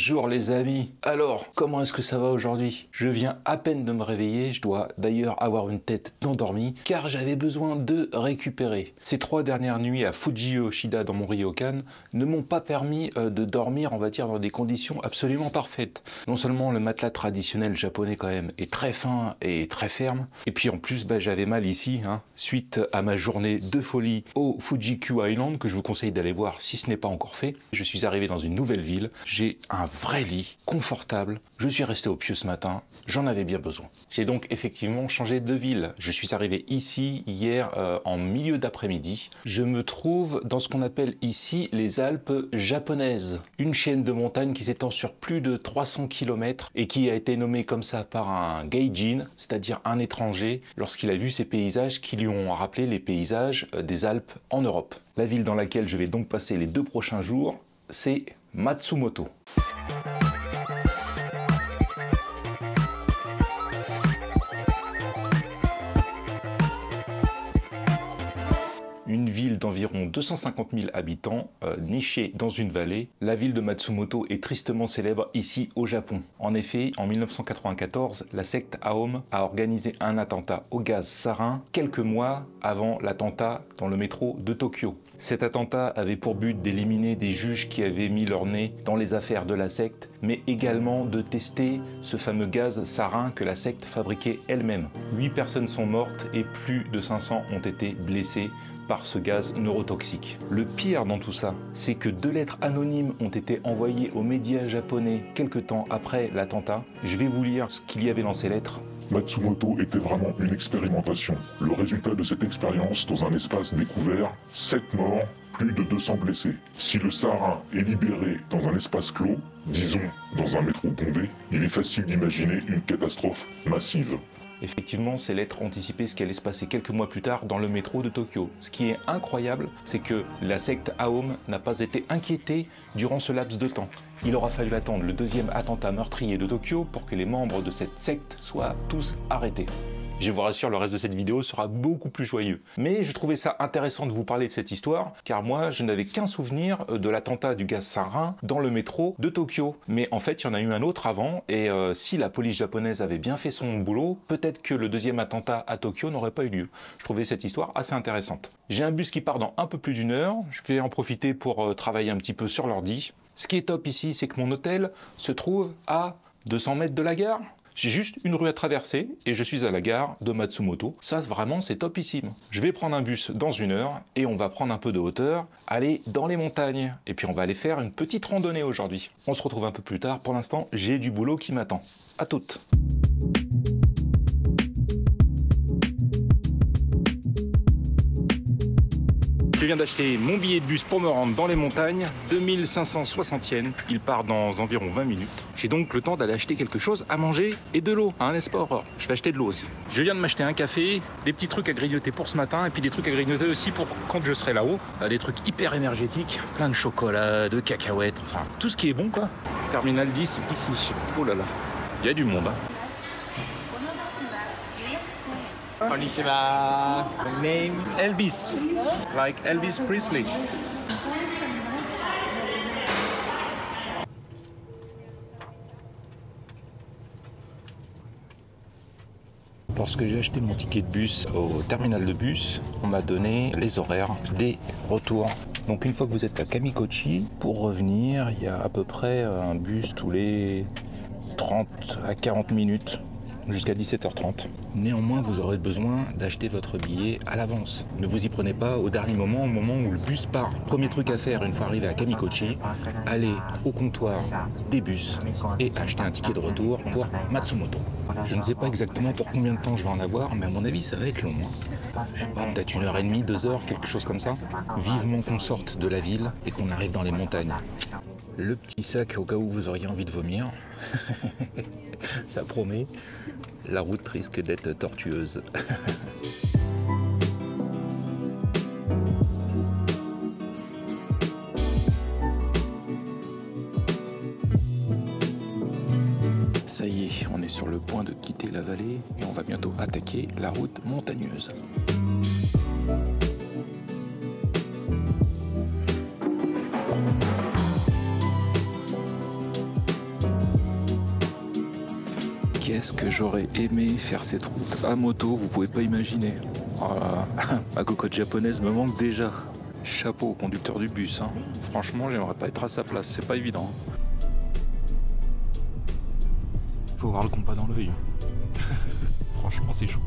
Bonjour les amis. Alors, comment est-ce que ça va aujourd'hui? Je viens à peine de me réveiller, je dois d'ailleurs avoir une tête d'endormi, car j'avais besoin de récupérer. Ces 3 dernières nuits à Fuji Yoshida dans mon ryokan ne m'ont pas permis de dormir, on va dire, dans des conditions absolument parfaites. Non seulement le matelas traditionnel japonais quand même est très fin et très ferme, et puis en plus j'avais mal ici, suite à ma journée de folie au Fuji-Q Island, que je vous conseille d'aller voir si ce n'est pas encore fait. Je suis arrivé dans une nouvelle ville, j'ai un vrai lit, confortable, je suis resté au pieu ce matin, j'en avais bien besoin. J'ai donc effectivement changé de ville. Je suis arrivé ici hier en milieu d'après-midi. Je me trouve dans ce qu'on appelle ici les Alpes japonaises, une chaîne de montagnes qui s'étend sur plus de 300 km et qui a été nommée comme ça par un gaijin, c'est-à-dire un étranger, lorsqu'il a vu ces paysages qui lui ont rappelé les paysages des Alpes en Europe. La ville dans laquelle je vais donc passer les 2 prochains jours, c'est Matsumoto. Une ville d'environ 250 000 habitants, nichée dans une vallée, la ville de Matsumoto est tristement célèbre ici au Japon. En effet, en 1994, la secte Aum a organisé un attentat au gaz sarin quelques mois avant l'attentat dans le métro de Tokyo. Cet attentat avait pour but d'éliminer des juges qui avaient mis leur nez dans les affaires de la secte, mais également de tester ce fameux gaz sarin que la secte fabriquait elle-même. 8 personnes sont mortes et plus de 500 ont été blessées par ce gaz neurotoxique. Le pire dans tout ça, c'est que 2 lettres anonymes ont été envoyées aux médias japonais quelques temps après l'attentat. Je vais vous lire ce qu'il y avait dans ces lettres. Matsumoto était vraiment une expérimentation. Le résultat de cette expérience, dans un espace découvert, 7 morts, plus de 200 blessés. Si le sarin est libéré dans un espace clos, disons dans un métro bondé, il est facile d'imaginer une catastrophe massive. Effectivement, ces lettres anticipaient ce qui allait se passer quelques mois plus tard dans le métro de Tokyo. Ce qui est incroyable, c'est que la secte Aum n'a pas été inquiétée durant ce laps de temps. Il aura fallu attendre le 2e attentat meurtrier de Tokyo pour que les membres de cette secte soient tous arrêtés. Je vous rassure, le reste de cette vidéo sera beaucoup plus joyeux. Mais je trouvais ça intéressant de vous parler de cette histoire, car moi, je n'avais qu'un souvenir de l'attentat du gaz sarin dans le métro de Tokyo. Mais en fait, il y en a eu un autre avant, et si la police japonaise avait bien fait son boulot, peut-être que le 2e attentat à Tokyo n'aurait pas eu lieu. Je trouvais cette histoire assez intéressante. J'ai un bus qui part dans un peu plus d'1 heure, je vais en profiter pour travailler un petit peu sur l'ordi. Ce qui est top ici, c'est que mon hôtel se trouve à 200 mètres de la gare. J'ai juste une rue à traverser et je suis à la gare de Matsumoto. Ça, vraiment, c'est topissime. Je vais prendre un bus dans 1 heure et on va prendre un peu de hauteur, aller dans les montagnes. Et puis on va aller faire une petite randonnée aujourd'hui. On se retrouve un peu plus tard. Pour l'instant, j'ai du boulot qui m'attend. À toutes. Je viens d'acheter mon billet de bus pour me rendre dans les montagnes, 2560 yens, il part dans environ 20 minutes. J'ai donc le temps d'aller acheter quelque chose à manger et de l'eau, n'est-ce pas Aurore? Je vais acheter de l'eau aussi. Je viens de m'acheter un café, des petits trucs à grignoter pour ce matin et puis des trucs à grignoter aussi pour quand je serai là-haut. Des trucs hyper énergétiques, plein de chocolat, de cacahuètes, enfin tout ce qui est bon quoi. Terminal 10 ici, oh là là, il y a du monde Konnichiwa. My name Elvis, like Elvis Presley. Lorsque j'ai acheté mon ticket de bus au terminal de bus, on m'a donné les horaires des retours. Donc une fois que vous êtes à Kamikochi, pour revenir, il y a à peu près un bus tous les 30 à 40 minutes. Jusqu'à 17h30. Néanmoins, vous aurez besoin d'acheter votre billet à l'avance. Ne vous y prenez pas au dernier moment, au moment où le bus part. Premier truc à faire une fois arrivé à Kamikochi, aller au comptoir des bus et acheter un ticket de retour pour Matsumoto. Je ne sais pas exactement pour combien de temps je vais en avoir, mais à mon avis, ça va être long. Je sais pas, peut-être 1h30, 2 heures, quelque chose comme ça. Vivement qu'on sorte de la ville et qu'on arrive dans les montagnes. Le petit sac au cas où vous auriez envie de vomir. Ça promet, la route risque d'être tortueuse. Ça y est, on est sur le point de quitter la vallée et on va bientôt attaquer la route montagneuse. Qu'est-ce que j'aurais aimé faire cette route à moto, vous pouvez pas imaginer. Oh là là, ma cocotte japonaise me manque déjà. Chapeau au conducteur du bus, hein. Franchement, j'aimerais pas être à sa place, c'est pas évident. Faut voir le compas dans l'œil. Franchement, c'est chaud.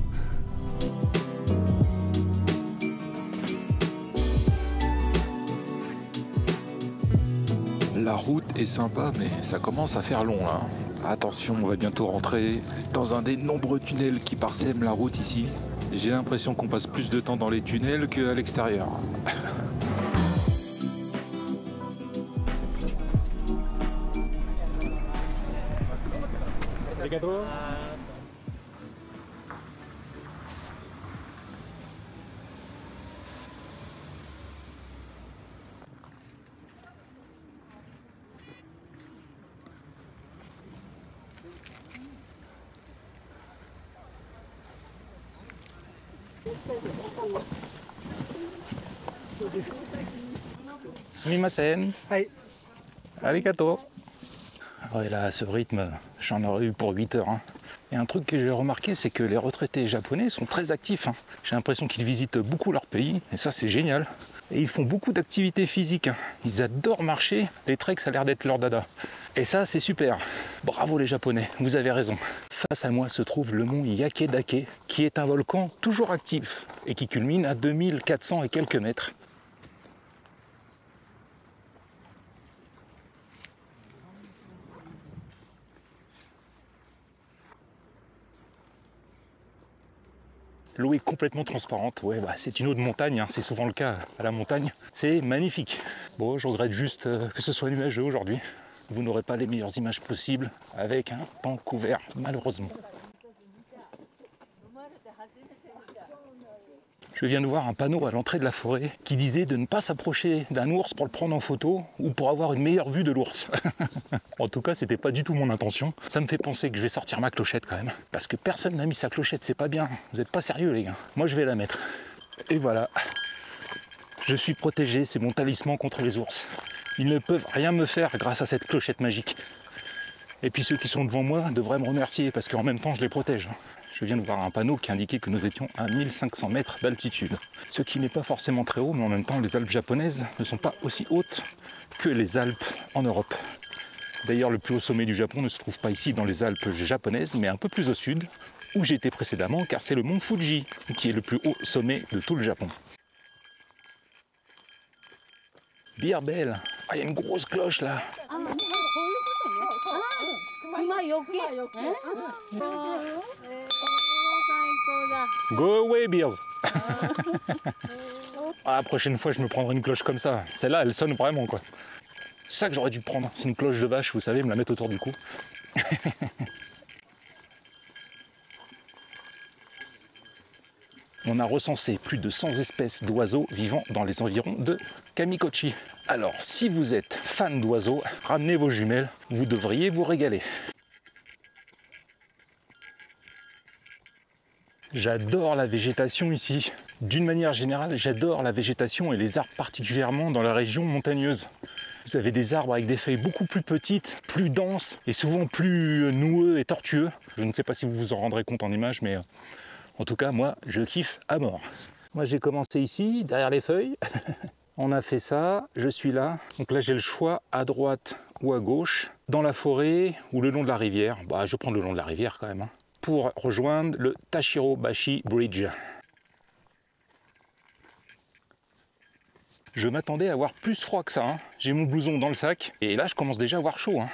La route est sympa, mais ça commence à faire long là. Attention, on va bientôt rentrer dans un des nombreux tunnels qui parsèment la route ici. J'ai l'impression qu'on passe plus de temps dans les tunnels qu'à l'extérieur. Sumimasen. Hi. Arigato. Ouais, là, à ce rythme, j'en aurais eu pour 8 heures. Hein. Et un truc que j'ai remarqué, c'est que les retraités japonais sont très actifs. Hein. J'ai l'impression qu'ils visitent beaucoup leur pays, et ça, c'est génial. Et ils font beaucoup d'activités physiques. Hein. Ils adorent marcher. Les treks, ça a l'air d'être leur dada. Et ça, c'est super. Bravo les Japonais, vous avez raison. Face à moi se trouve le mont Yakedake, qui est un volcan toujours actif et qui culmine à 2400 et quelques mètres. L'eau est complètement transparente, ouais, bah, c'est une eau de montagne, hein. C'est souvent le cas à la montagne. C'est magnifique. Bon, je regrette juste que ce soit nuageux aujourd'hui. Vous n'aurez pas les meilleures images possibles avec un temps couvert, malheureusement. Je viens de voir un panneau à l'entrée de la forêt qui disait de ne pas s'approcher d'un ours pour le prendre en photo ou pour avoir une meilleure vue de l'ours. En tout cas, c'était pas du tout mon intention. Ça me fait penser que je vais sortir ma clochette quand même. Parce que personne n'a mis sa clochette, c'est pas bien. Vous êtes pas sérieux les gars. Moi je vais la mettre. Et voilà. Je suis protégé, c'est mon talisman contre les ours. Ils ne peuvent rien me faire grâce à cette clochette magique. Et puis ceux qui sont devant moi devraient me remercier parce qu'en même temps je les protège. Je viens de voir un panneau qui indiquait que nous étions à 1500 mètres d'altitude. Ce qui n'est pas forcément très haut, mais en même temps les Alpes japonaises ne sont pas aussi hautes que les Alpes en Europe. D'ailleurs le plus haut sommet du Japon ne se trouve pas ici dans les Alpes japonaises, mais un peu plus au sud, où j'étais précédemment, car c'est le mont Fuji, qui est le plus haut sommet de tout le Japon. Birbel, ah il y a une grosse cloche là. Go away, Beers. Ah, la prochaine fois, je me prendrai une cloche comme ça. Celle-là, elle sonne vraiment, quoi. C'est ça que j'aurais dû prendre. C'est une cloche de vache, vous savez, me la mettre autour du cou. On a recensé plus de 100 espèces d'oiseaux vivant dans les environs de Kamikochi. Alors, si vous êtes fan d'oiseaux, ramenez vos jumelles, vous devriez vous régaler. J'adore la végétation ici. D'une manière générale, j'adore la végétation et les arbres particulièrement dans la région montagneuse. Vous avez des arbres avec des feuilles beaucoup plus petites, plus denses et souvent plus noueux et tortueux. Je ne sais pas si vous vous en rendrez compte en image, mais en tout cas, moi, je kiffe à mort. Moi, j'ai commencé ici, derrière les feuilles. On a fait ça, je suis là. Donc là, j'ai le choix à droite ou à gauche, dans la forêt ou le long de la rivière. Bah, je vais prendre le long de la rivière quand même, hein, pour rejoindre le Tashirobashi Bridge. Je m'attendais à avoir plus froid que ça. Hein. J'ai mon blouson dans le sac et là, je commence déjà à avoir chaud. Hein.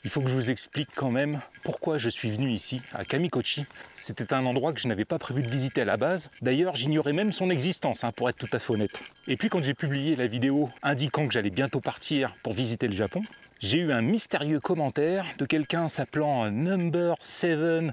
Il faut que je vous explique quand même pourquoi je suis venu ici, à Kamikochi. C'était un endroit que je n'avais pas prévu de visiter à la base. D'ailleurs, j'ignorais même son existence, hein, pour être tout à fait honnête. Et puis quand j'ai publié la vidéo indiquant que j'allais bientôt partir pour visiter le Japon, j'ai eu un mystérieux commentaire de quelqu'un s'appelant Number 7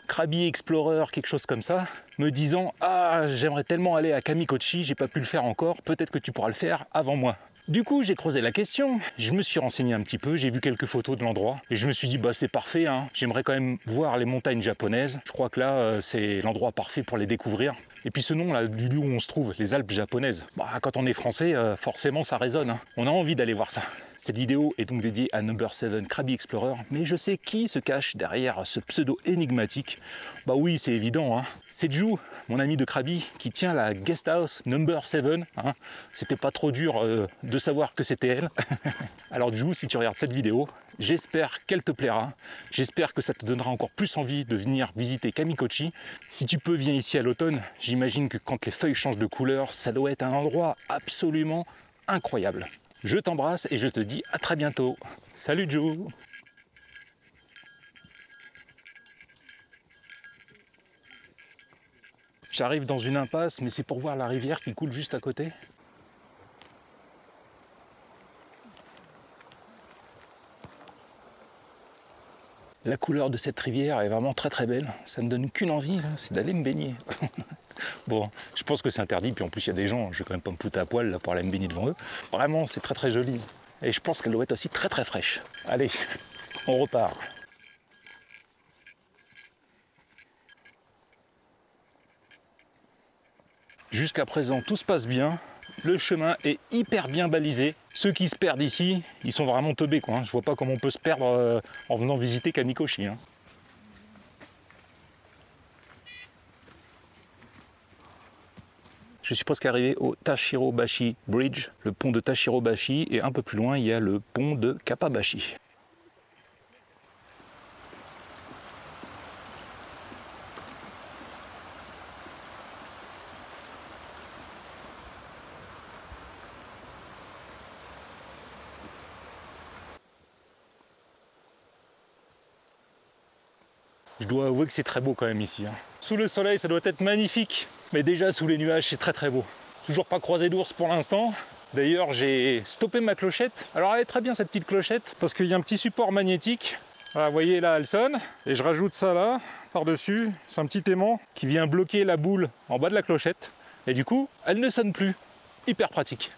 Krabby Explorer, quelque chose comme ça, me disant « Ah, j'aimerais tellement aller à Kamikochi, j'ai pas pu le faire encore, peut-être que tu pourras le faire avant moi ». Du coup, j'ai creusé la question, je me suis renseigné un petit peu, j'ai vu quelques photos de l'endroit et je me suis dit bah c'est parfait, hein. J'aimerais quand même voir les montagnes japonaises. Je crois que là c'est l'endroit parfait pour les découvrir. Et puis ce nom là, du lieu où on se trouve, les Alpes japonaises. Bah quand on est français, forcément ça résonne, hein. On a envie d'aller voir ça. Cette vidéo est donc dédiée à Number 7 Krabi Explorer, mais je sais qui se cache derrière ce pseudo énigmatique. Bah oui, c'est évident, hein. C'est Ju, mon ami de Krabi, qui tient la guest house Number 7. Hein. C'était pas trop dur de savoir que c'était elle. Alors Ju, si tu regardes cette vidéo, j'espère qu'elle te plaira. J'espère que ça te donnera encore plus envie de venir visiter Kamikochi. Si tu peux, viens ici à l'automne. J'imagine que quand les feuilles changent de couleur, ça doit être un endroit absolument incroyable. Je t'embrasse et je te dis à très bientôt. Salut Ju! J'arrive dans une impasse, mais c'est pour voir la rivière qui coule juste à côté. La couleur de cette rivière est vraiment très très belle. Ça me donne qu'une envie, c'est d'aller me baigner. Bon, je pense que c'est interdit, puis en plus il y a des gens, je vais quand même pas me foutre à poil là, pour aller me baigner devant eux. Vraiment, c'est très très joli. Et je pense qu'elle doit être aussi très très fraîche. Allez, on repart. Jusqu'à présent, tout se passe bien. Le chemin est hyper bien balisé. Ceux qui se perdent ici, ils sont vraiment teubés, quoi. Hein. Je vois pas comment on peut se perdre en venant visiter Kamikochi. Hein. Je suis presque arrivé au Tashirobashi Bridge, le pont de Tashirobashi, et un peu plus loin, il y a le pont de Kappabashi. Je dois avouer que c'est très beau quand même ici. Hein. Sous le soleil, ça doit être magnifique. Mais déjà, sous les nuages, c'est très très beau. Toujours pas croisé d'ours pour l'instant. D'ailleurs, j'ai stoppé ma clochette. Alors, elle est très bien cette petite clochette, parce qu'il y a un petit support magnétique. Voilà, vous voyez là, elle sonne. Et je rajoute ça là, par-dessus. C'est un petit aimant qui vient bloquer la boule en bas de la clochette. Et du coup, elle ne sonne plus. Hyper pratique.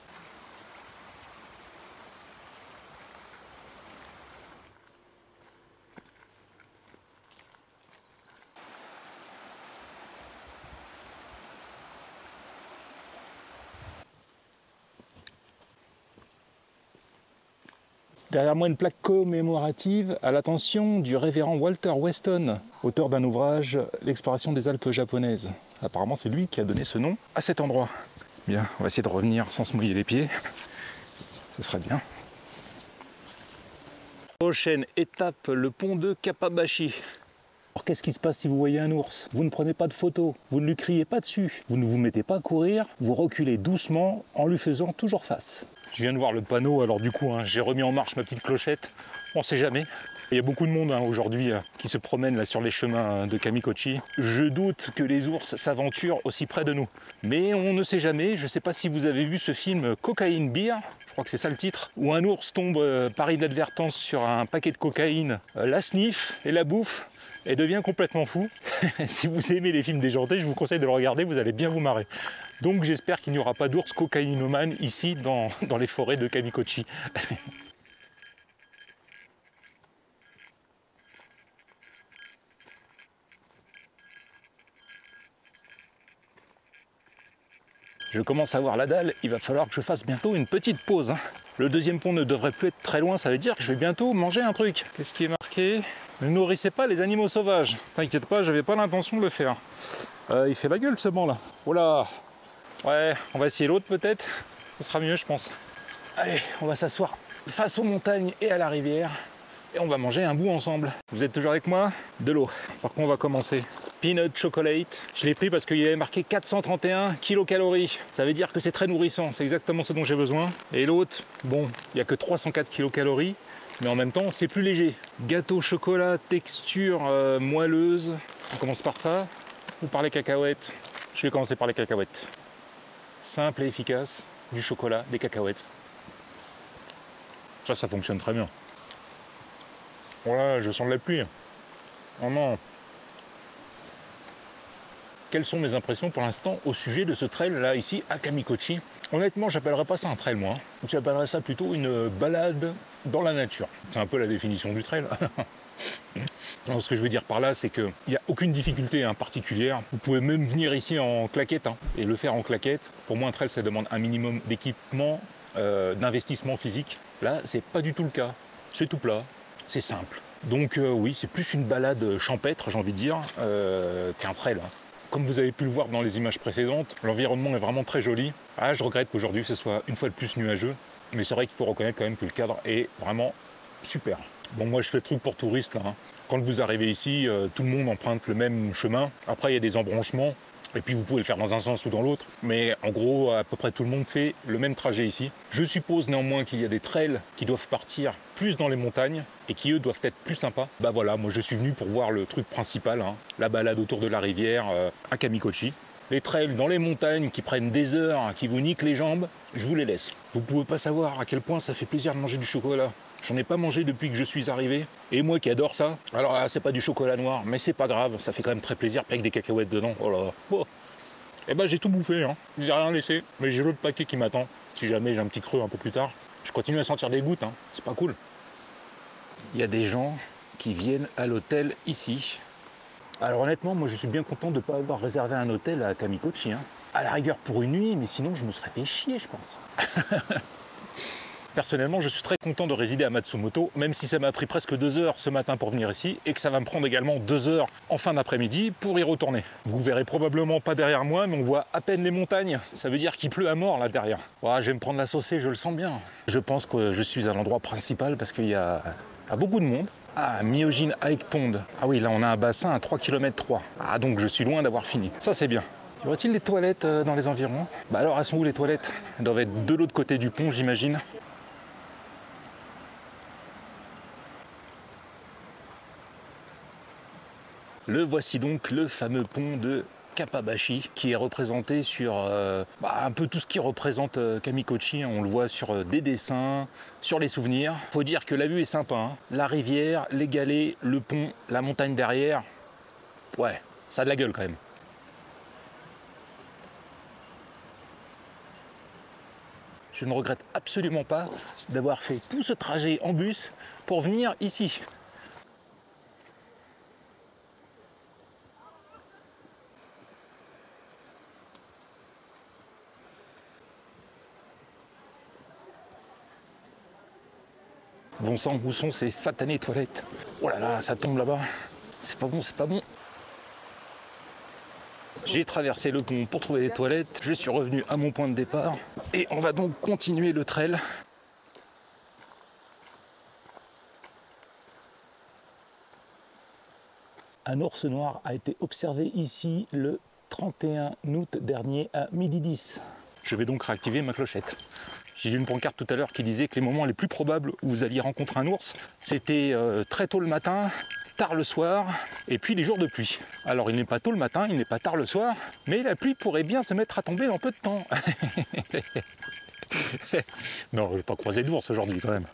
Derrière moi, une plaque commémorative à l'attention du révérend Walter Weston, auteur d'un ouvrage, L'exploration des Alpes japonaises. Apparemment, c'est lui qui a donné ce nom à cet endroit. Bien, on va essayer de revenir sans se mouiller les pieds. Ce serait bien. Prochaine étape, le pont de Kappabashi. Alors qu'est-ce qui se passe si vous voyez un ours? Vous ne prenez pas de photo, vous ne lui criez pas dessus, vous ne vous mettez pas à courir, vous reculez doucement en lui faisant toujours face. Je viens de voir le panneau, alors du coup, hein, j'ai remis en marche ma petite clochette, on ne sait jamais. Il y a beaucoup de monde hein, aujourd'hui qui se promène là, sur les chemins de Kamikochi. Je doute que les ours s'aventurent aussi près de nous. Mais on ne sait jamais, je ne sais pas si vous avez vu ce film Cocaine Beer, je crois que c'est ça le titre, où un ours tombe par inadvertance sur un paquet de cocaïne, la sniffe et la bouffe, et devient complètement fou. Si vous aimez les films déjantés, je vous conseille de le regarder, vous allez bien vous marrer. Donc j'espère qu'il n'y aura pas d'ours cocaïnomane ici dans les forêts de Kamikochi. Je commence à voir la dalle, il va falloir que je fasse bientôt une petite pause. Hein. Le deuxième pont ne devrait plus être très loin, ça veut dire que je vais bientôt manger un truc. Qu'est-ce qui est marqué? Ne nourrissez pas les animaux sauvages. T'inquiète pas, j'avais pas l'intention de le faire. Il fait la gueule ce banc là. Oh là. Ouais, on va essayer l'autre peut-être. Ce sera mieux je pense. Allez, on va s'asseoir face aux montagnes et à la rivière. Et on va manger un bout ensemble. Vous êtes toujours avec moi? De l'eau. Par contre on va commencer. Peanut chocolate. Je l'ai pris parce qu'il y avait marqué 431 kilocalories. Ça veut dire que c'est très nourrissant. C'est exactement ce dont j'ai besoin. Et l'autre, bon, il n'y a que 304 kilocalories. Mais en même temps, c'est plus léger. Gâteau chocolat, texture moelleuse. On commence par ça ou par les cacahuètes? Je vais commencer par les cacahuètes. Simple et efficace. Du chocolat, des cacahuètes. Ça fonctionne très bien. Voilà, je sens de la pluie. Oh non. Quelles sont mes impressions pour l'instant au sujet de ce trail là ici à Kamikochi? Honnêtement, j'appellerais pas ça un trail moi. J'appellerais ça plutôt une balade dans la nature. C'est un peu la définition du trail. Alors, ce que je veux dire par là, c'est qu'il n'y a aucune difficulté particulière. Vous pouvez même venir ici en claquette et le faire en claquette. Pour moi, un trail, ça demande un minimum d'équipement, d'investissement physique. Là, c'est pas du tout le cas. C'est tout plat, c'est simple. Donc oui, c'est plus une balade champêtre, j'ai envie de dire, qu'un trail. Comme vous avez pu le voir dans les images précédentes, l'environnement est vraiment très joli. Ah, je regrette qu'aujourd'hui ce soit une fois de plus nuageux, mais c'est vrai qu'il faut reconnaître quand même que le cadre est vraiment super. Bon, moi je fais le truc pour touristes là, hein. Quand vous arrivez ici, tout le monde emprunte le même chemin. Après, il y a des embranchements, et puis vous pouvez le faire dans un sens ou dans l'autre. Mais en gros, à peu près tout le monde fait le même trajet ici. Je suppose néanmoins qu'il y a des trails qui doivent partir plus dans les montagnes et qui eux doivent être plus sympas. Bah voilà, moi je suis venu pour voir le truc principal, hein, la balade autour de la rivière à Kamikochi. Les trails dans les montagnes qui prennent des heures, qui vous niquent les jambes, je vous les laisse. Vous pouvez pas savoir à quel point ça fait plaisir de manger du chocolat. J'en ai pas mangé depuis que je suis arrivé. Et moi qui adore ça, alors là c'est pas du chocolat noir, mais c'est pas grave, ça fait quand même très plaisir avec des cacahuètes dedans. Oh là là. Oh. Et ben j'ai tout bouffé, hein. J'ai rien laissé, mais j'ai l'autre paquet qui m'attend. Si jamais j'ai un petit creux un peu plus tard, je continue à sentir des gouttes, hein. C'est pas cool. Il y a des gens qui viennent à l'hôtel ici. Alors honnêtement, moi je suis bien content de ne pas avoir réservé un hôtel à Kamikochi, hein. À la rigueur pour une nuit, mais sinon je me serais fait chier, je pense. Personnellement, je suis très content de résider à Matsumoto, même si ça m'a pris presque 2 heures ce matin pour venir ici, et que ça va me prendre également 2 heures en fin d'après-midi pour y retourner. Vous verrez probablement pas derrière moi, mais on voit à peine les montagnes. Ça veut dire qu'il pleut à mort là derrière. Oh, je vais me prendre la saucée, je le sens bien. Je pense que je suis à l'endroit principal parce qu'il y a beaucoup de monde. Ah, Myojin Hike Pond. Ah oui, là on a un bassin à 3,3 km. Ah, donc je suis loin d'avoir fini. Ça c'est bien. Y aurait-il des toilettes dans les environs? Bah alors, elles sont où les toilettes? Elles doivent être de l'autre côté du pont, j'imagine. Le voici donc, le fameux pont de Kappabashi, qui est représenté sur un peu tout ce qui représente Kamikochi. On le voit sur des dessins, sur les souvenirs. Faut dire que la vue est sympa, hein. La rivière, les galets, le pont, la montagne derrière. Ouais, ça a de la gueule quand même. Je ne regrette absolument pas d'avoir fait tout ce trajet en bus pour venir ici. Bon sang, où sont ces satanées toilettes? Oh là là, ça tombe là-bas. C'est pas bon, c'est pas bon. J'ai traversé le pont pour trouver les toilettes. Je suis revenu à mon point de départ. Et on va donc continuer le trail. Un ours noir a été observé ici le 31 août dernier à 12h10. Je vais donc réactiver ma clochette. J'ai vu une pancarte tout à l'heure qui disait que les moments les plus probables où vous alliez rencontrer un ours, c'était très tôt le matin, tard le soir, et puis les jours de pluie. Alors il n'est pas tôt le matin, il n'est pas tard le soir, mais la pluie pourrait bien se mettre à tomber dans peu de temps. Non, je ne vais pas croiser d'ours aujourd'hui quand même.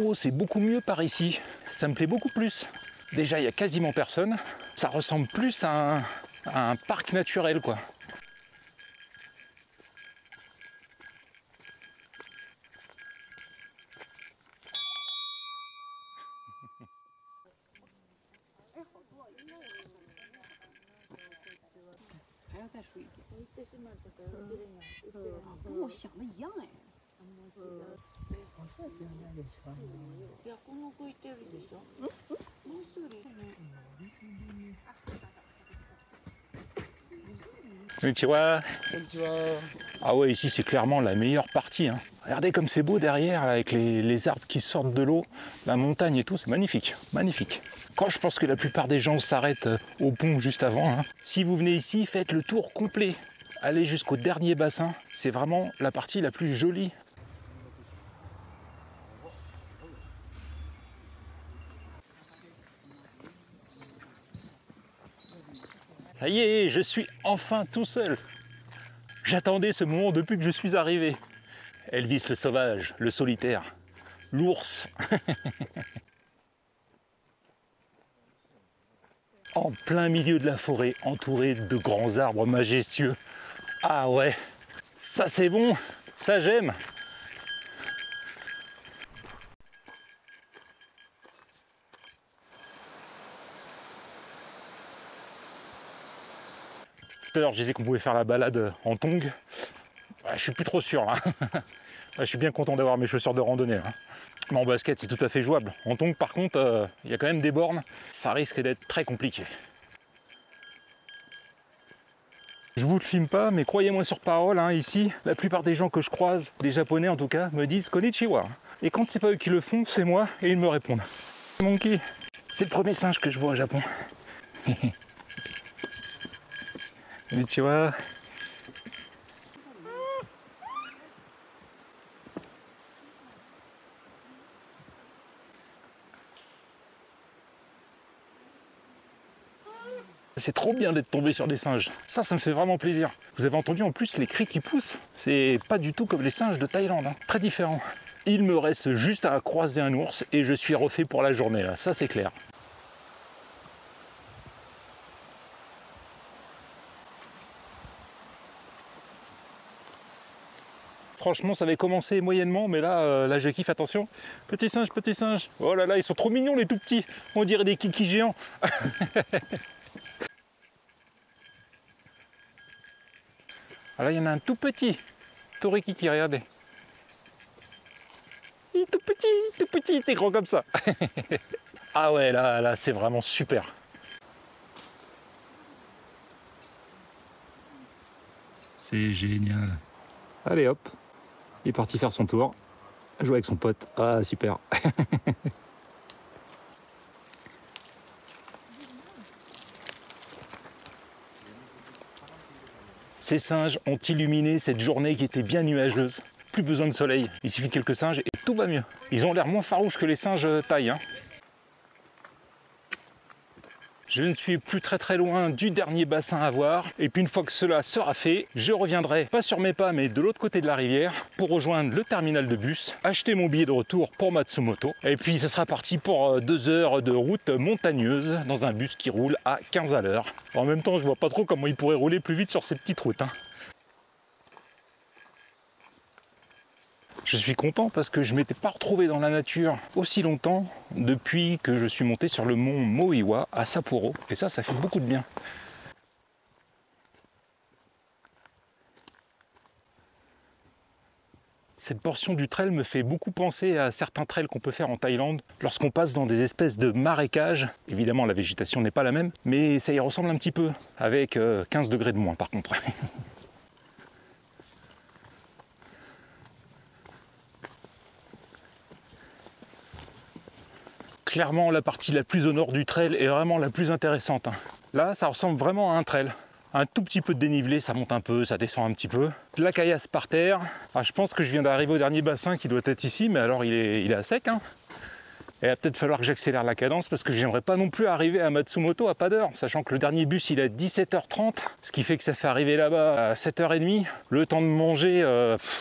Oh, c'est beaucoup mieux par ici, ça me plaît beaucoup plus. Déjà, il n'y a quasiment personne, ça ressemble plus à un parc naturel, quoi. Konnichiwa. Ah ouais, ici c'est clairement la meilleure partie, hein. Regardez comme c'est beau derrière, avec les arbres qui sortent de l'eau, la montagne et tout, c'est magnifique, magnifique. Quand je pense que la plupart des gens s'arrêtent au pont juste avant, hein. Si vous venez ici, faites le tour complet. Allez jusqu'au dernier bassin, c'est vraiment la partie la plus jolie. Ça y est, je suis enfin tout seul. J'attendais ce moment depuis que je suis arrivé. Elvis le sauvage, le solitaire, l'ours. En plein milieu de la forêt, entouré de grands arbres majestueux. Ah ouais, ça c'est bon, ça j'aime. Tout à l'heure, je disais qu'on pouvait faire la balade en tongs. Je suis plus trop sûr là. Je suis bien content d'avoir mes chaussures de randonnée là. Mais en basket, c'est tout à fait jouable. En tongs, par contre, il y a quand même des bornes. Ça risque d'être très compliqué. Je vous le filme pas, mais croyez-moi sur parole, hein, ici, la plupart des gens que je croise, des Japonais en tout cas, me disent Konnichiwa. Et quand c'est pas eux qui le font, c'est moi, et ils me répondent. Monkey, c'est le premier singe que je vois au Japon. Konnichiwa. C'est trop bien d'être tombé sur des singes. Ça me fait vraiment plaisir. Vous avez entendu en plus les cris qui poussent. C'est pas du tout comme les singes de Thaïlande, hein. Très différent. Il me reste juste à croiser un ours et je suis refait pour la journée là, ça c'est clair. Franchement, ça avait commencé moyennement, mais là je kiffe, attention. Petit singe, petit singe. Oh là là, ils sont trop mignons les tout petits. On dirait des kikis géants. Ah là, il y en a un tout petit. Torikiki, regardez. Il est tout petit, il est grand comme ça. Ah ouais, là, c'est vraiment super. C'est génial. Allez hop, il est parti faire son tour. Jouer avec son pote. Ah, super. Ces singes ont illuminé cette journée qui était bien nuageuse. Plus besoin de soleil, il suffit de quelques singes et tout va mieux. Ils ont l'air moins farouches que les singes thaïs, hein. Je ne suis plus très loin du dernier bassin à voir. Et puis une fois que cela sera fait, je reviendrai, pas sur mes pas, mais de l'autre côté de la rivière, pour rejoindre le terminal de bus, acheter mon billet de retour pour Matsumoto. Et puis ce sera parti pour 2 heures de route montagneuse dans un bus qui roule à 15 à l'heure. En même temps, je vois pas trop comment il pourrait rouler plus vite sur ces petites routes, hein. Je suis content parce que je ne m'étais pas retrouvé dans la nature aussi longtemps depuis que je suis monté sur le mont Moiwa à Sapporo. Et ça fait beaucoup de bien. Cette portion du trail me fait beaucoup penser à certains trails qu'on peut faire en Thaïlande lorsqu'on passe dans des espèces de marécages. Évidemment, la végétation n'est pas la même, mais ça y ressemble un petit peu, avec 15 degrés de moins par contre. Clairement, la partie la plus au nord du trail est vraiment la plus intéressante. Là, ça ressemble vraiment à un trail. Un tout petit peu de dénivelé, ça monte un peu, ça descend un petit peu. De la caillasse par terre. Ah, je pense que je viens d'arriver au dernier bassin qui doit être ici, mais alors il est à sec, hein. Et il va peut-être falloir que j'accélère la cadence parce que j'aimerais pas non plus arriver à Matsumoto à pas d'heure, sachant que le dernier bus il est à 17h30, ce qui fait que ça fait arriver là-bas à 7h30. Le temps de manger,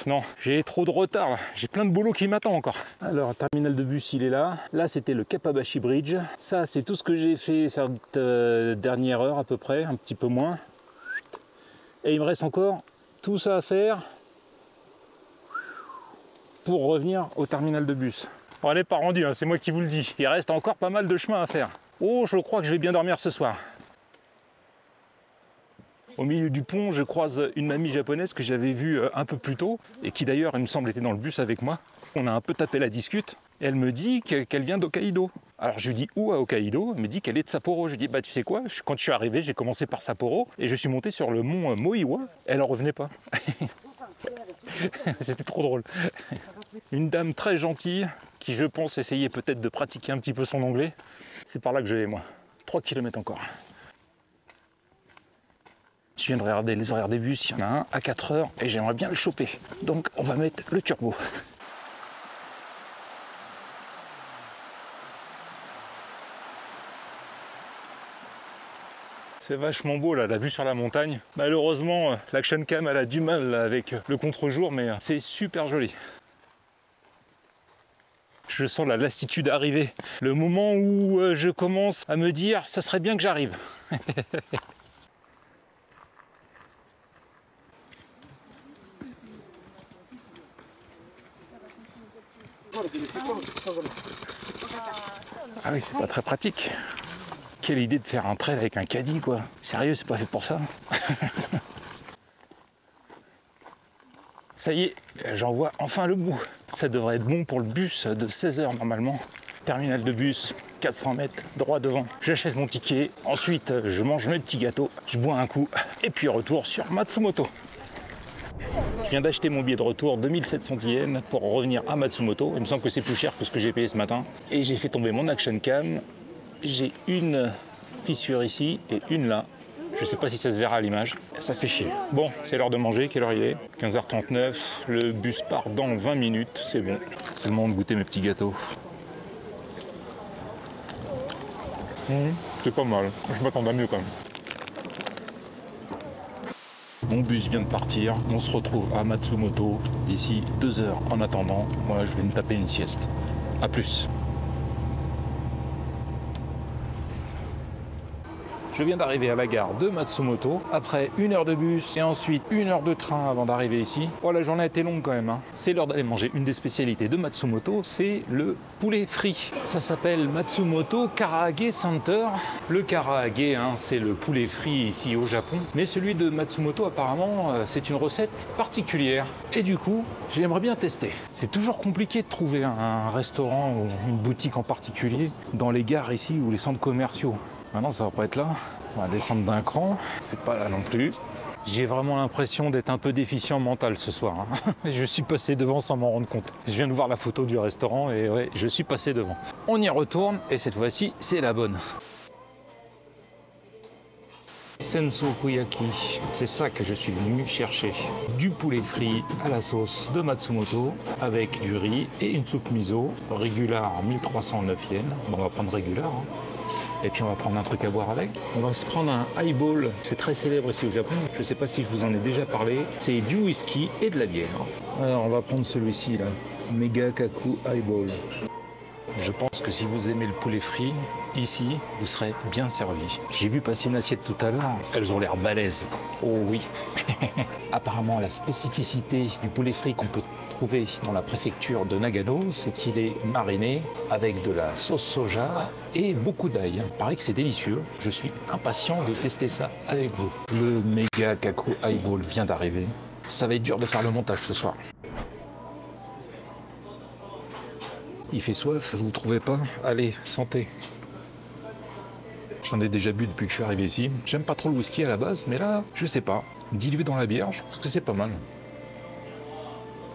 non, j'ai trop de retard là. J'ai plein de boulot qui m'attend encore. Alors, le terminal de bus il est là. Là c'était le Kappabashi Bridge. Ça c'est tout ce que j'ai fait cette dernière heure à peu près, un petit peu moins. Et il me reste encore tout ça à faire pour revenir au terminal de bus. On n'est pas rendu, hein, c'est moi qui vous le dis. Il reste encore pas mal de chemin à faire. Oh, je crois que je vais bien dormir ce soir. Au milieu du pont, je croise une mamie japonaise que j'avais vue un peu plus tôt et qui d'ailleurs, il me semble, était dans le bus avec moi. On a un peu tapé la discute et elle me dit qu'elle vient d'Hokkaido. Alors je lui dis où à Hokkaido? Elle me dit qu'elle est de Sapporo. Je lui dis bah tu sais quoi, quand je suis arrivé, j'ai commencé par Sapporo et je suis monté sur le mont Moiwa. Elle en revenait pas. C'était trop drôle. Une dame très gentille qui, je pense, essayait peut-être de pratiquer un petit peu son anglais. C'est par là que je vais, moi. 3 km encore. Je viens de regarder les horaires des bus. Il y en a un à 4 heures et j'aimerais bien le choper. Donc, on va mettre le turbo. C'est vachement beau là, la vue sur la montagne. Malheureusement, l'action cam elle a du mal là, avec le contre-jour, mais c'est super joli. Je sens la lassitude arriver. Le moment où je commence à me dire, ça serait bien que j'arrive. Ah oui, c'est pas très pratique. Quelle idée de faire un trail avec un caddie, quoi. Sérieux, c'est pas fait pour ça. Ça y est, j'en vois enfin le bout. Ça devrait être bon pour le bus de 16h normalement. Terminal de bus, 400 mètres, droit devant. J'achète mon ticket, ensuite je mange mes petits gâteaux, je bois un coup, et puis retour sur Matsumoto. Je viens d'acheter mon billet de retour, 2700 yens, pour revenir à Matsumoto. Il me semble que c'est plus cher que ce que j'ai payé ce matin. Et j'ai fait tomber mon action cam. J'ai une fissure ici et une là. Je ne sais pas si ça se verra à l'image. Ça fait chier. Bon, c'est l'heure de manger. Quelle heure il est? 15h39. Le bus part dans 20 minutes. C'est bon. C'est le moment de goûter mes petits gâteaux. C'est pas mal. Je m'attendais à mieux quand même. Mon bus vient de partir. On se retrouve à Matsumoto d'ici 2 heures. En attendant, moi, je vais me taper une sieste. A plus. Je viens d'arriver à la gare de Matsumoto, après 1 heure de bus et ensuite 1 heure de train avant d'arriver ici. Oh, la journée a été longue quand même, hein. C'est l'heure d'aller manger. Une des spécialités de Matsumoto, c'est le poulet frit. Ça s'appelle Matsumoto Karaage Center. Le karaage, hein, c'est le poulet frit ici au Japon. Mais celui de Matsumoto, apparemment, c'est une recette particulière. Et du coup, j'aimerais bien tester. C'est toujours compliqué de trouver un restaurant ou une boutique en particulier dans les gares ici ou les centres commerciaux. Maintenant, ça va pas être là. On va descendre d'un cran. C'est pas là non plus. J'ai vraiment l'impression d'être un peu déficient mental ce soir, hein. Je suis passé devant sans m'en rendre compte. Je viens de voir la photo du restaurant et ouais, je suis passé devant. On y retourne et cette fois-ci, c'est la bonne. Sensokuyaki, c'est ça que je suis venu chercher. Du poulet frit à la sauce de Matsumoto avec du riz et une soupe miso. Régular 1309 yens. Bon, on va prendre régular, hein. Et puis on va prendre un truc à boire avec. On va se prendre un highball, c'est très célèbre ici au Japon. Je ne sais pas si je vous en ai déjà parlé. C'est du whisky et de la bière. Alors on va prendre celui-ci là, Mega Kaku Highball. Je pense que si vous aimez le poulet frit, ici, vous serez bien servi. J'ai vu passer une assiette tout à l'heure, elles ont l'air balèzes. Oh oui. Apparemment, la spécificité du poulet frit qu'on peut trouver dans la préfecture de Nagano, c'est qu'il est mariné avec de la sauce soja et beaucoup d'ail. Il paraît que c'est délicieux. Je suis impatient de tester ça avec vous. Le Mega Kaku Highball vient d'arriver. Ça va être dur de faire le montage ce soir. Il fait soif, vous trouvez pas? Allez, santé. J'en ai déjà bu depuis que je suis arrivé ici. J'aime pas trop le whisky à la base, mais là, je sais pas. Dilué dans la bière, je trouve que c'est pas mal.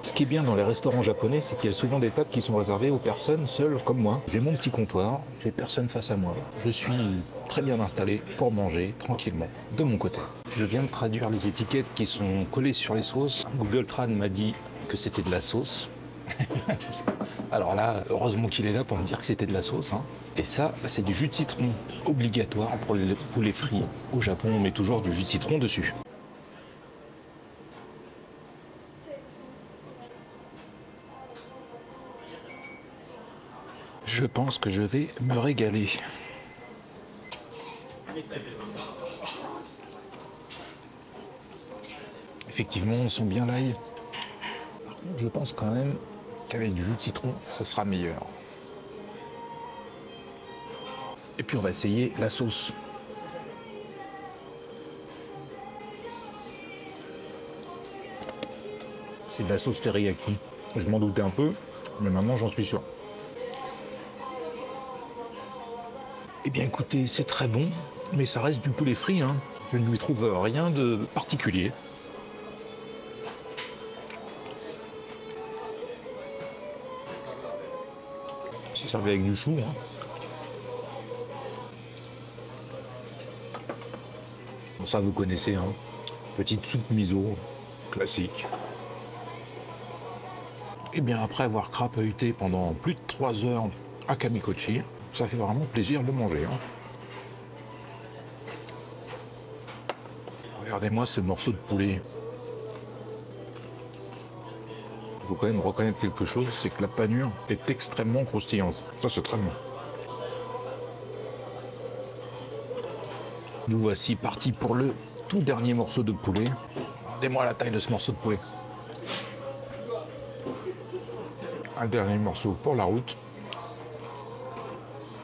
Ce qui est bien dans les restaurants japonais, c'est qu'il y a souvent des tables qui sont réservées aux personnes seules comme moi. J'ai mon petit comptoir, j'ai personne face à moi. Je suis très bien installé pour manger tranquillement de mon côté. Je viens de traduire les étiquettes qui sont collées sur les sauces. Google Trad m'a dit que c'était de la sauce. Alors là, heureusement qu'il est là pour me dire que c'était de la sauce, hein. Et ça, c'est du jus de citron obligatoire pour les poulets frits. Au Japon, on met toujours du jus de citron dessus. Je pense que je vais me régaler. Effectivement, on sent bien l'ail. Par contre, je pense quand même qu'avec du jus de citron, ce sera meilleur. Et puis on va essayer la sauce. C'est de la sauce teriyaki. Je m'en doutais un peu, mais maintenant j'en suis sûr. Eh bien écoutez, c'est très bon, mais ça reste du poulet frit, hein. Je ne lui trouve rien de particulier. C'est servi avec du chou, hein. Bon, ça vous connaissez, hein. Petite soupe miso, classique. Et bien après avoir crapahuté pendant plus de 3 heures à Kamikochi, ça fait vraiment plaisir de manger, hein. Regardez-moi ce morceau de poulet. Il faut quand même reconnaître quelque chose, c'est que la panure est extrêmement croustillante. Ça, c'est très bon. Nous voici partis pour le tout dernier morceau de poulet. Regardez-moi la taille de ce morceau de poulet. Un dernier morceau pour la route.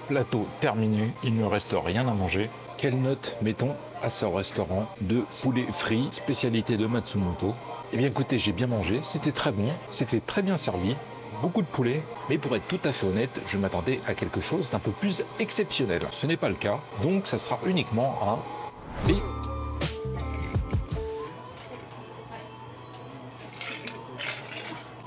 Plateau terminé, il ne reste rien à manger. Quelle note mettons à ce restaurant de poulet frit, spécialité de Matsumoto. Eh bien écoutez, j'ai bien mangé, c'était très bon, c'était très bien servi, beaucoup de poulet, mais pour être tout à fait honnête, je m'attendais à quelque chose d'un peu plus exceptionnel. Ce n'est pas le cas, donc ça sera uniquement un B.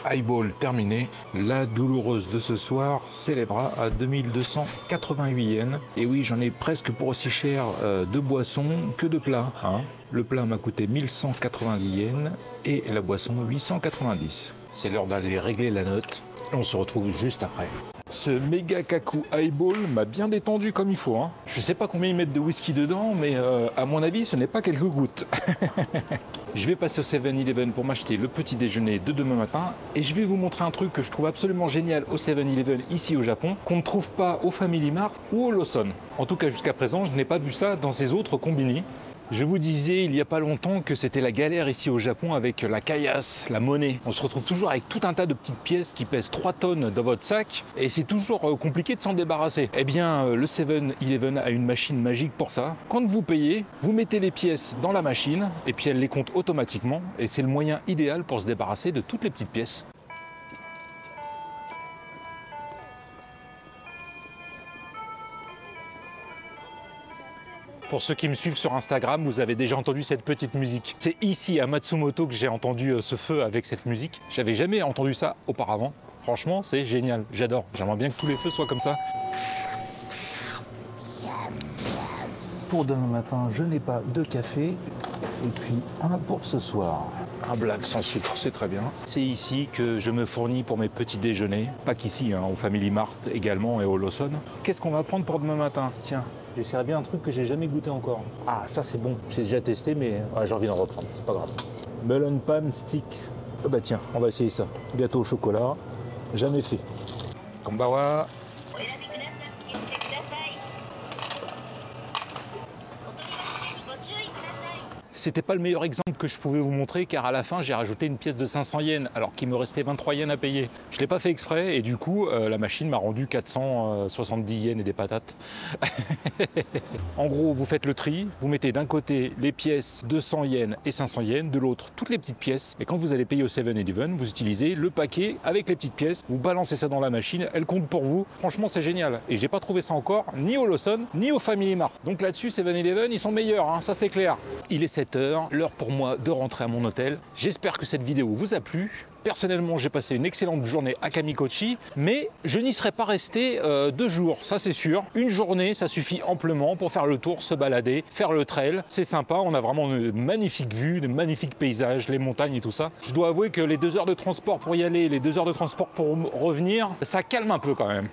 Highball terminé, la douloureuse de ce soir s'élèvera à 2288 yens. Et oui, j'en ai presque pour aussi cher de boissons que de plats. Hein. Le plat m'a coûté 1190 yens et la boisson 890. C'est l'heure d'aller régler la note. On se retrouve juste après. Ce méga kaku highball m'a bien détendu comme il faut. Hein. Je sais pas combien ils mettent de whisky dedans, mais à mon avis, ce n'est pas quelques gouttes. Je vais passer au 7-Eleven pour m'acheter le petit déjeuner de demain matin et je vais vous montrer un truc que je trouve absolument génial au 7-Eleven ici au Japon, qu'on ne trouve pas au Family Mart ou au Lawson. En tout cas, jusqu'à présent, je n'ai pas vu ça dans ces autres combini. Je vous disais il n'y a pas longtemps que c'était la galère ici au Japon avec la caillasse, la monnaie. On se retrouve toujours avec tout un tas de petites pièces qui pèsent 3 tonnes dans votre sac et c'est toujours compliqué de s'en débarrasser. Eh bien, le 7-Eleven a une machine magique pour ça. Quand vous payez, vous mettez les pièces dans la machine et puis elle les compte automatiquement et c'est le moyen idéal pour se débarrasser de toutes les petites pièces. Pour ceux qui me suivent sur Instagram, vous avez déjà entendu cette petite musique. C'est ici à Matsumoto que j'ai entendu ce feu avec cette musique. J'avais jamais entendu ça auparavant. Franchement, c'est génial, j'adore. J'aimerais bien que tous les feux soient comme ça. Pour demain matin, je n'ai pas de café. Et puis un pour ce soir. Un black sans sucre, c'est très bien. C'est ici que je me fournis pour mes petits déjeuners. Pas qu'ici, hein, au Family Mart également et au Lawson. Qu'est-ce qu'on va prendre pour demain matin? Tiens, j'essaierai bien un truc que j'ai jamais goûté encore. Ah, ça c'est bon. J'ai déjà testé, mais j'ai envie d'en reprendre. C'est pas grave. Melon pan sticks. Oh bah tiens, on va essayer ça. Gâteau au chocolat. Jamais fait. Konbawa. C'était pas le meilleur exemple que je pouvais vous montrer car à la fin j'ai rajouté une pièce de 500 yens alors qu'il me restait 23 yens à payer. Je l'ai pas fait exprès et du coup la machine m'a rendu 470 yens et des patates. En gros, vous faites le tri, vous mettez d'un côté les pièces de 100 yens et 500 yens, de l'autre toutes les petites pièces et quand vous allez payer au 7-Eleven, vous utilisez le paquet avec les petites pièces, vous balancez ça dans la machine, elle compte pour vous. Franchement, c'est génial et j'ai pas trouvé ça encore ni au Lawson ni au Family Mart. Donc là-dessus 7-Eleven, ils sont meilleurs, hein, ça c'est clair. Il est 7 h, l'heure pour moi de rentrer à mon hôtel. J'espère que cette vidéo vous a plu. Personnellement, j'ai passé une excellente journée à Kamikochi, mais je n'y serais pas resté 2 jours, ça c'est sûr. Une journée, ça suffit amplement pour faire le tour, se balader, faire le trail. C'est sympa, on a vraiment de magnifiques vues, de magnifiques paysages, les montagnes et tout ça. Je dois avouer que les 2 heures de transport pour y aller, les 2 heures de transport pour revenir, ça calme un peu quand même.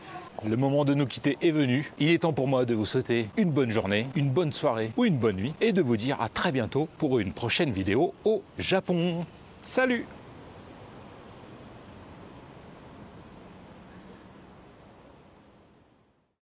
Le moment de nous quitter est venu. Il est temps pour moi de vous souhaiter une bonne journée, une bonne soirée ou une bonne nuit et de vous dire à très bientôt pour une prochaine vidéo au Japon. Salut!